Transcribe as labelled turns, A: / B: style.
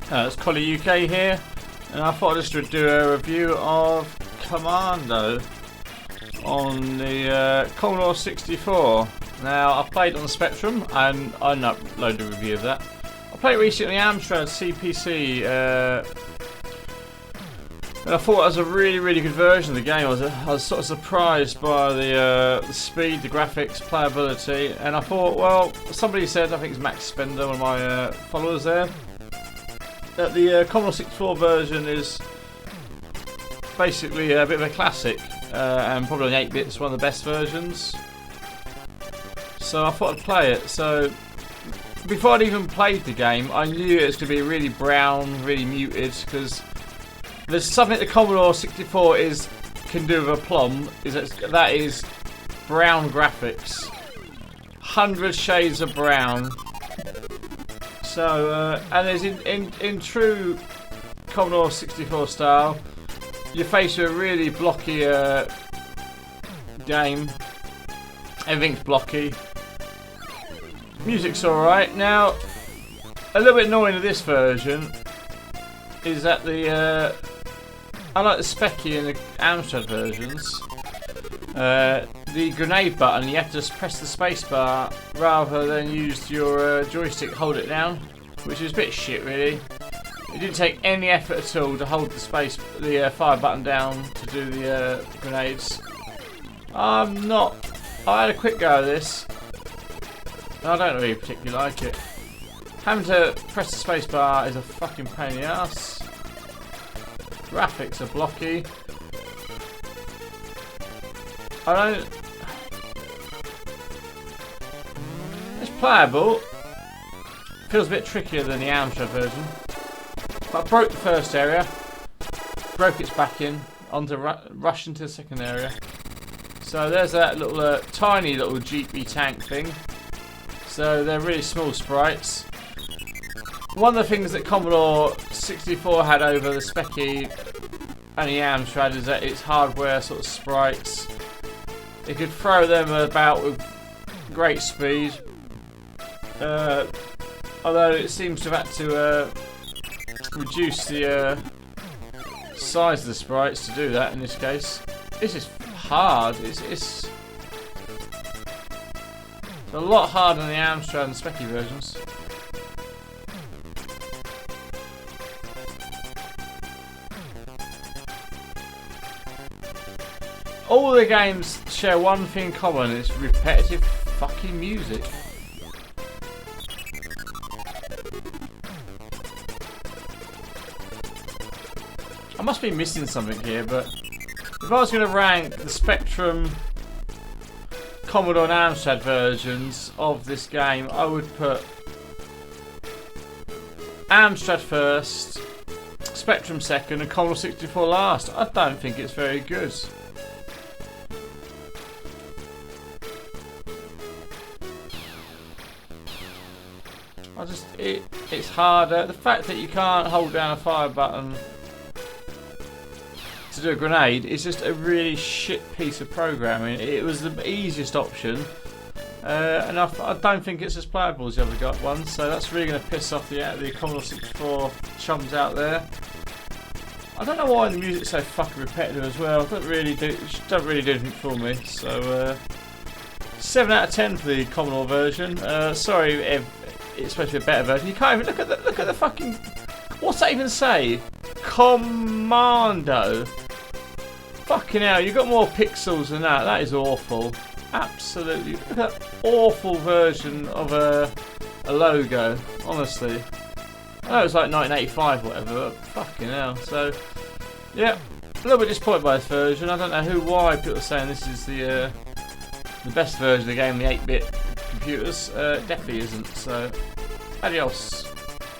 A: It's Collieuk here, and I thought I'd just do a review of Commando on the Commodore 64. Now, I played on the Spectrum, and I didn't upload a review of that. I played recently Amstrad CPC, and I thought it was a really good version of the game. I was sort of surprised by the speed, the graphics, playability, and I thought, well, somebody said, I think it's Max Spender, one of my followers there, that the Commodore 64 version is basically a bit of a classic, and probably on 8-bits, one of the best versions. So I thought I'd play it. So before I'd even played the game, I knew it was going to be really brown, really muted, because there's something the Commodore 64 can do with aplomb, that is brown graphics. 100 shades of brown. So, and there's in true Commodore 64 style, you're faced with a really blocky game. Everything's blocky. Music's alright. Now, a little bit annoying of this version is that unlike the Speccy and the Amstrad versions, the grenade button, you have to just press the space bar rather than use your joystick to hold it down, which is a bit shit really. It didn't take any effort at all to hold the fire button down to do the grenades. I had a quick go at this, and I don't really particularly like it. Having to press the space bar is a fucking pain in the ass. Graphics are blocky. It's playable. Feels a bit trickier than the Amstrad version. But I broke the first area, broke its back in, rush into the second area. So there's that little tiny little jeepy tank thing. So they're really small sprites. One of the things that Commodore 64 had over the Speccy and the Amstrad is that its hardware sort of sprites. It could throw them about with great speed. Although it seems to have had to reduce the size of the sprites to do that in this case. This is hard. It's a lot harder than the Amstrad and Speccy versions. All the games share one thing in common, it's repetitive fucking music. I must be missing something here, but if I was going to rank the Spectrum, Commodore and Amstrad versions of this game, I would put Amstrad first, Spectrum second, and Commodore 64 last. I don't think it's very good. It's harder. The fact that you can't hold down a fire button to do a grenade is just a really shit piece of programming. It was the easiest option, and I don't think it's as playable as the other ones. So that's really going to piss off the Commodore 64 chums out there. I don't know why the music's so fucking repetitive as well. It doesn't really do anything for me. So 7 out of 10 for the Commodore version. Sorry if it's supposed to be a better version. You can't even look at the fucking. What's that even say? Commando. Fucking hell, you got more pixels than that. That is awful. Absolutely. Look at that awful version of a logo. Honestly. I know it's like 1985 or whatever, but fucking hell. So, yeah, a little bit disappointed by this version. I don't know why people are saying this is the best version of the game, the 8-bit computers. It definitely isn't. So, adios.